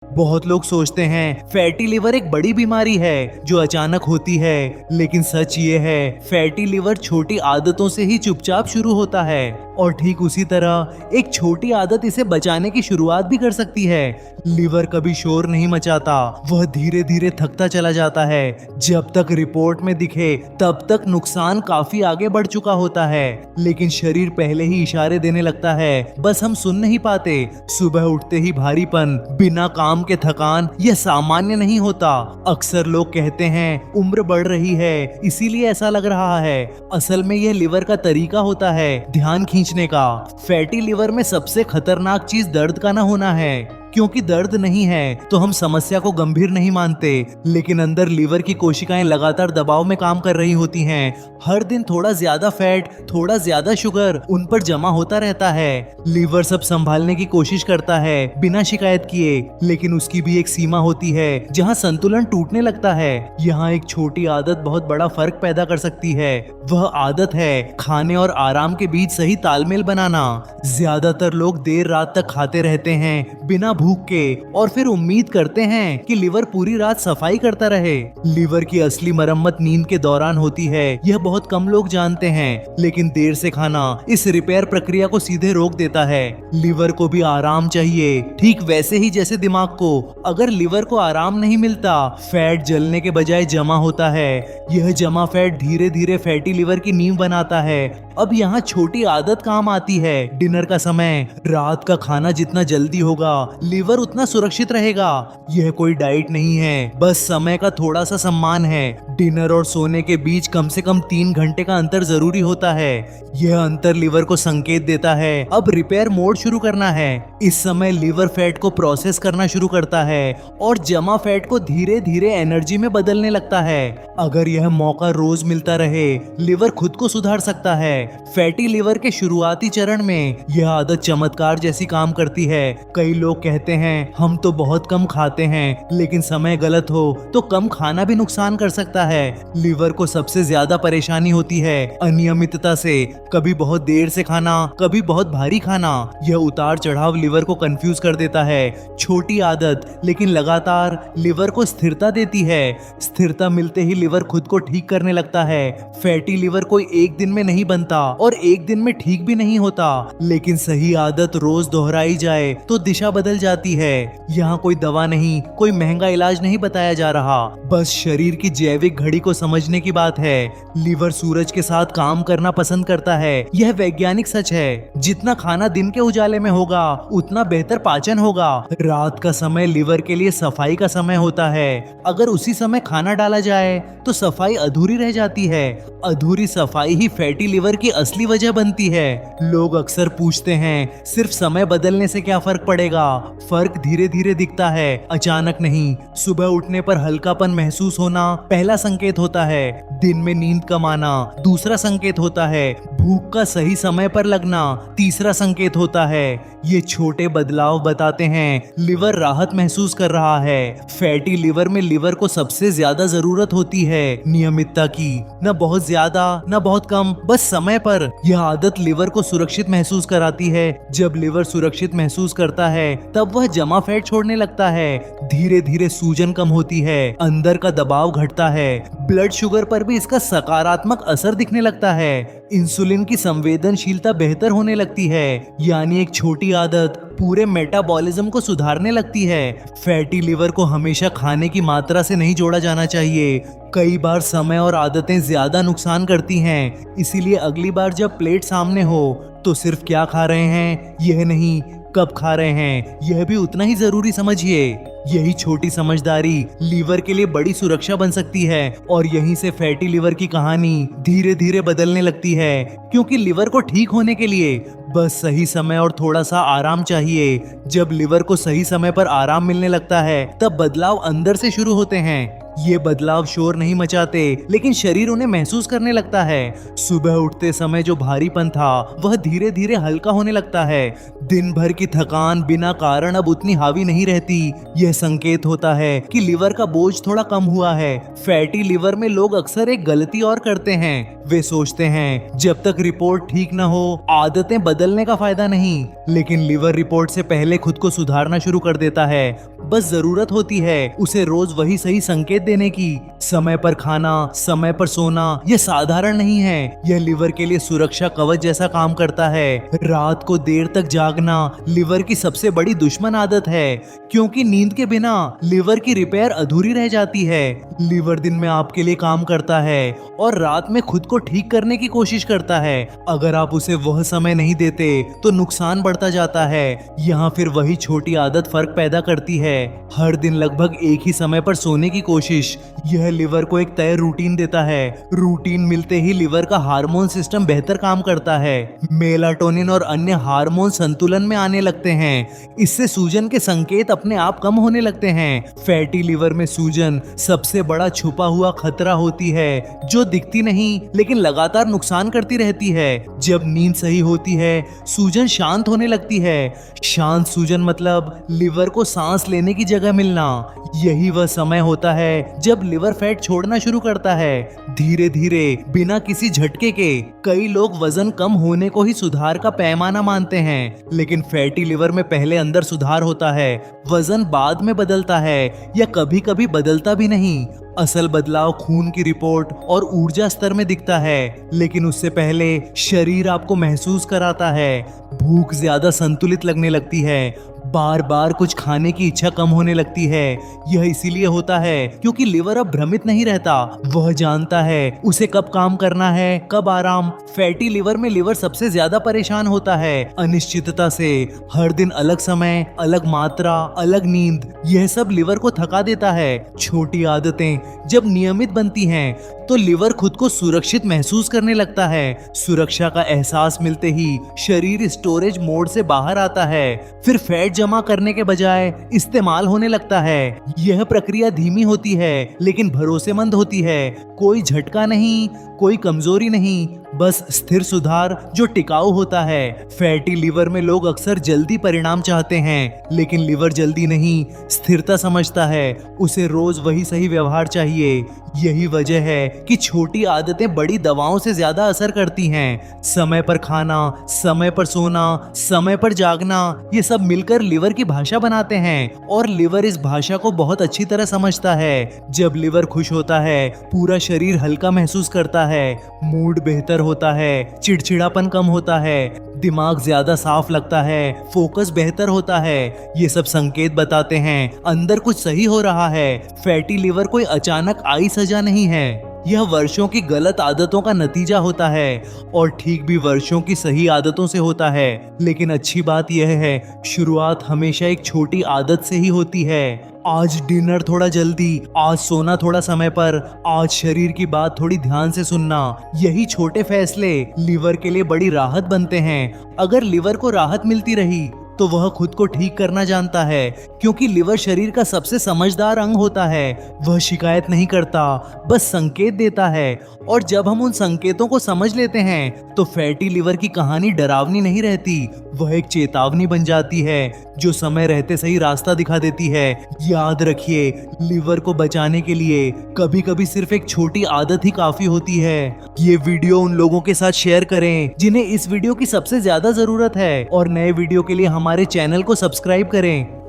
बहुत लोग सोचते हैं फैटी लिवर एक बड़ी बीमारी है जो अचानक होती है, लेकिन सच ये है फैटी लिवर छोटी आदतों से ही चुपचाप शुरू होता है और ठीक उसी तरह एक छोटी आदत इसे बचाने की शुरुआत भी कर सकती है। लिवर कभी शोर नहीं मचाता, वह धीरे धीरे थकता चला जाता है। जब तक रिपोर्ट में दिखे तब तक नुकसान काफी आगे बढ़ चुका होता है, लेकिन शरीर पहले ही इशारे देने लगता है, बस हम सुन नहीं पाते। सुबह उठते ही भारीपन, बिना काम के थकान, यह सामान्य नहीं होता। अक्सर लोग कहते हैं उम्र बढ़ रही है इसीलिए ऐसा लग रहा है। असल में यह लिवर का तरीका होता है ध्यान खींचने का। फैटी लिवर में सबसे खतरनाक चीज दर्द का ना होना है, क्योंकि दर्द नहीं है तो हम समस्या को गंभीर नहीं मानते, लेकिन अंदर लिवर की कोशिकाएं लगातार दबाव में काम कर रही होती हैं। हर दिन थोड़ा ज्यादा फैट, थोड़ा ज्यादा शुगर उन पर जमा होता रहता है। लिवर सब संभालने की कोशिश करता है बिना शिकायत किए, लेकिन उसकी भी एक सीमा होती है जहां संतुलन टूटने लगता है। यहाँ एक छोटी आदत बहुत बड़ा फर्क पैदा कर सकती है। वह आदत है खाने और आराम के बीच सही तालमेल बनाना। ज्यादातर लोग देर रात तक खाते रहते हैं बिना भूख के, और फिर उम्मीद करते हैं कि लिवर पूरी रात सफाई करता रहे। लिवर की असली मरम्मत नींद के दौरान होती है, यह बहुत कम लोग जानते हैं, लेकिन देर से खाना इस रिपेयर प्रक्रिया को सीधे रोक देता है। लिवर को भी आराम चाहिए, ठीक वैसे ही जैसे दिमाग को। अगर लिवर को आराम नहीं मिलता, फैट जलने के बजाय जमा होता है। यह जमा फैट धीरे धीरे फैटी लिवर की नींव बनाता है। अब यहाँ छोटी आदत काम आती है। डिनर का समय, रात का खाना जितना जल्दी होगा लिवर उतना सुरक्षित रहेगा। यह कोई डाइट नहीं है, बस समय का थोड़ा सा सम्मान है। डिनर और सोने के बीच कम से कम 3 घंटे का अंतर जरूरी होता है। यह अंतर लिवर को संकेत देता है अब रिपेयर मोड शुरू करना है। इस समय लिवर फैट को प्रोसेस करना शुरू करता है और जमा फैट को धीरे धीरे एनर्जी में बदलने लगता है। अगर यह मौका रोज मिलता रहे, लिवर खुद को सुधार सकता है। फैटी लिवर के शुरुआती चरण में यह आदत चमत्कार जैसी काम करती है। कई लोग कहते हैं हम तो बहुत कम खाते हैं, लेकिन समय गलत हो तो कम खाना भी नुकसान कर सकता है। लिवर को सबसे ज्यादा परेशानी होती है अनियमितता से। कभी बहुत देर से खाना, कभी बहुत भारी खाना। यह उतार चढ़ाव लिवर को कंफ्यूज कर देता है। छोटी आदत लेकिन लगातार लिवर को स्थिरता देती है। स्थिरता मिलते ही लिवर खुद को ठीक करने लगता है। फैटी लिवर कोई एक दिन में नहीं बनता और एक दिन में ठीक भी नहीं होता, लेकिन सही आदत रोज दोहराई जाए तो दिशा बदल जाती है। यहाँ कोई दवा नहीं, कोई महंगा इलाज नहीं बताया जा रहा, बस शरीर की जैविक घड़ी को समझने की बात है। लिवर सूरज के साथ काम करना पसंद करता है, यह वैज्ञानिक सच है। जितना खाना दिन के उजाले में होगा उतना बेहतर पाचन होगा। रात का समय लिवर के लिए सफाई का समय होता है। अगर उसी समय खाना डाला जाए तो सफाई अधूरी रह जाती है। अधूरी सफाई ही फैटी लिवर की असली वजह बनती है। लोग अक्सर पूछते हैं सिर्फ समय बदलने से क्या फर्क पड़ेगा? फर्क धीरे धीरे दिखता है, अचानक नहीं। सुबह उठने पर हल्कापन महसूस होना पहला संकेत होता है। दिन में नींद कम आना दूसरा संकेत होता है। भूख का सही समय पर लगना तीसरा संकेत होता है। ये छोटे बदलाव बताते हैं लिवर राहत महसूस कर रहा है। फैटी लिवर में लिवर को सबसे ज्यादा जरूरत होती है नियमितता की, न बहुत ज्यादा न बहुत कम, बस समय पर। यह आदत लिवर को सुरक्षित महसूस कराती है। जब लिवर सुरक्षित महसूस करता है तब वह जमा फैट छोड़ने लगता है। धीरे धीरे सूजन कम होती है, अंदर का दबाव घटता है। ब्लड शुगर पर भी इसका सकारात्मक असर दिखने लगता है। इंसुलिन की संवेदनशीलता बेहतर होने लगती है। यानी एक छोटी आदत पूरे मेटाबॉलिज्म को सुधारने लगती है। फैटी लिवर को हमेशा खाने की मात्रा से नहीं जोड़ा जाना चाहिए। कई बार समय और आदतें ज्यादा नुकसान करती हैं, इसीलिए अगली बार जब प्लेट सामने हो तो सिर्फ क्या खा रहे हैं यह नहीं, कब खा रहे हैं यह भी उतना ही जरूरी समझिए। यही छोटी समझदारी लीवर के लिए बड़ी सुरक्षा बन सकती है, और यहीं से फैटी लिवर की कहानी धीरे धीरे बदलने लगती है। क्योंकि लिवर को ठीक होने के लिए बस सही समय और थोड़ा सा आराम चाहिए। जब लिवर को सही समय पर आराम मिलने लगता है तब बदलाव अंदर से शुरू होते हैं। ये बदलाव शोर नहीं मचाते, लेकिन शरीर उन्हें महसूस करने लगता है। सुबह उठते समय जो भारीपन था वह धीरे धीरे हल्का होने लगता है। दिन भर की थकान बिना कारण अब उतनी हावी नहीं रहती। यह संकेत होता है कि लिवर का बोझ थोड़ा कम हुआ है। फैटी लिवर में लोग अक्सर एक गलती और करते हैं। वे सोचते हैं जब तक रिपोर्ट ठीक न हो आदतें बदलने का फायदा नहीं, लेकिन लिवर रिपोर्ट से पहले खुद को सुधारना शुरू कर देता है। बस जरूरत होती है उसे रोज वही सही संकेत देने की। समय पर खाना, समय पर सोना, ये साधारण नहीं है, यह लिवर के लिए सुरक्षा कवच जैसा काम करता है। रात को देर तक जागना लिवर की सबसे बड़ी दुश्मन आदत है, क्योंकि नींद के बिना लिवर की रिपेयर अधूरी रह जाती है। लिवर दिन में आपके लिए काम करता है और रात में खुद को ठीक करने की कोशिश करता है। अगर आप उसे वह समय नहीं देते तो नुकसान बढ़ता जाता है। यहाँ फिर वही छोटी आदत फर्क पैदा करती है। हर दिन लगभग एक ही समय पर सोने की कोशिश, यह लिवर को एक तय रूटीन देता है। रूटीन मिलते ही लिवर का हार्मोन सिस्टम बेहतर काम करता है। मेलाटोनिन और अन्य हार्मोन संतुलन में आने लगते हैं। इससे सूजन के संकेत अपने आप कम होने लगते हैं। फैटी लिवर में सूजन सबसे बड़ा छुपा हुआ खतरा होती है, जो दिखती नहीं लेकिन लगातार नुकसान करती रहती है। जब नींद सही होती है सूजन शांत होने लगती है। शांत सूजन मतलब लिवर को सांस लेने की जगह मिलना। यही वह समय होता है जब लिवर फैट छोड़ना शुरू करता है, धीरे धीरे, बिना किसी झटके के। कई लोग वजन कम होने को ही सुधार का पैमाना मानते हैं, लेकिन फैटी लिवर में पहले अंदर सुधार होता है, वजन बाद में बदलता है या कभी कभी बदलता भी नहीं। असल बदलाव खून की रिपोर्ट और ऊर्जा स्तर में दिखता है, लेकिन उससे पहले शरीर आपको महसूस कराता है। भूख ज्यादा संतुलित लगने लगती है, बार बार कुछ खाने की इच्छा कम होने लगती है। यह इसीलिए होता है क्योंकि लिवर अब भ्रमित नहीं रहता, वह जानता है उसे कब काम करना है, कब आराम। फैटी लिवर में लिवर सबसे ज्यादा परेशान होता है अनिश्चितता से। हर दिन अलग समय, अलग मात्रा, अलग नींद, यह सब लिवर को थका देता है। छोटी आदतें जब नियमित बनती हैं तो लिवर खुद को सुरक्षित महसूस करने लगता है। सुरक्षा का एहसास मिलते ही शरीर स्टोरेज मोड से बाहर आता है, फिर फैट जमा करने के बजाय इस्तेमाल होने लगता है। यह प्रक्रिया धीमी होती है लेकिन भरोसेमंद होती है। कोई झटका नहीं, कोई कमजोरी नहीं, बस स्थिर सुधार जो टिकाऊ होता है। फैटी लिवर में लोग अक्सर जल्दी परिणाम चाहते हैं, लेकिन लिवर जल्दी नहीं, स्थिरता समझता है। उसे रोज वही सही व्यवहार चाहिए। यही वजह है कि छोटी आदतें बड़ी दवाओं से ज्यादा असर करती हैं। समय पर खाना, समय पर सोना, समय पर जागना, ये सब मिलकर लिवर की भाषा बनाते हैं और लिवर इस भाषा को बहुत अच्छी तरह समझता है। जब लिवर खुश होता है पूरा शरीर हल्का महसूस करता है, मूड बेहतर होता है, चिड़चिड़ापन कम होता है, दिमाग ज्यादा साफ लगता है, फोकस बेहतर होता है। ये सब संकेत बताते हैं अंदर कुछ सही हो रहा है। फैटी लिवर कोई अचानक आई सजा नहीं है, यह वर्षों की गलत आदतों का नतीजा होता है, और ठीक भी वर्षों की सही आदतों से होता है। लेकिन अच्छी बात यह है, शुरुआत हमेशा एक छोटी आदत से ही होती है। आज डिनर थोड़ा जल्दी, आज सोना थोड़ा समय पर, आज शरीर की बात थोड़ी ध्यान से सुनना, यही छोटे फैसले लिवर के लिए बड़ी राहत बनते हैं। अगर लिवर को राहत मिलती रही तो वह खुद को ठीक करना जानता है, क्योंकि लिवर शरीर का सबसे समझदार अंग होता है। वह शिकायत नहीं करता, बस संकेत देता है, और जब हम उन संकेतों को समझ लेते हैं तो फैटी लिवर की कहानी डरावनी नहीं रहती, वह एक चेतावनी बन जाती है जो समय रहते सही रास्ता दिखा देती है। याद रखिए, लिवर को बचाने के लिए कभी कभी सिर्फ एक छोटी आदत ही काफी होती है। ये वीडियो उन लोगों के साथ शेयर करें जिन्हें इस वीडियो की सबसे ज्यादा जरूरत है, और नए वीडियो के लिए हमारे चैनल को सब्सक्राइब करें।